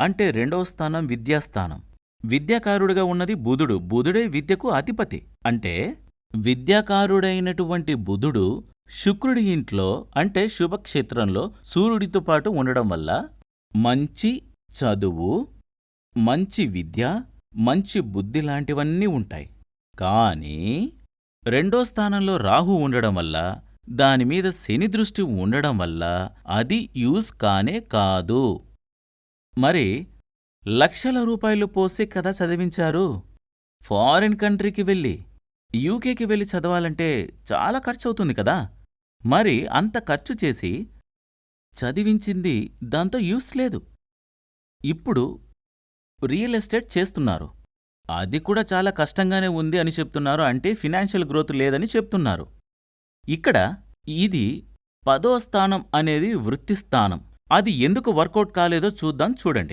అంటే రెండవ స్థానం విద్యాస్థానం. విద్యాకారుడుగా ఉన్నది బుధుడు. బుధుడే విద్యకు అధిపతి. అంటే విద్యాకారుడైనటువంటి బుధుడు శుక్రుడి ఇంట్లో అంటే శుభక్షేత్రంలో సూర్యుడితో పాటు ఉండడం వల్ల మంచి చదువు, మంచి విద్య, మంచి బుద్ధి లాంటివన్నీ ఉంటాయి. కానీ రెండో స్థానంలో రాహు ఉండడం వల్ల, దానిమీద శని దృష్టి ఉండడం వల్ల అది యూజ్ కానే కాదు. మరి లక్షల రూపాయలు పోసి కదా చదివించారు. ఫారిన్ కంట్రీకి వెళ్ళి యూకేకి వెళ్ళి చదవాలంటే చాలా ఖర్చవుతుంది కదా. మరి అంత ఖర్చు చేసి చదివించింది దాంతో యూస్ లేదు. ఇప్పుడు రియల్ ఎస్టేట్ చేస్తున్నారు, అది కూడా చాలా కష్టంగానే ఉంది అని చెప్తున్నారు. అంటే ఫినాన్షియల్ గ్రోత్ లేదని చెప్తున్నారు. ఇక్కడ ఇది 10వ స్థానం అనేది వృత్తి స్థానం. అది ఎందుకు వర్కౌట్ కాలేదో చూద్దాం. చూడండి,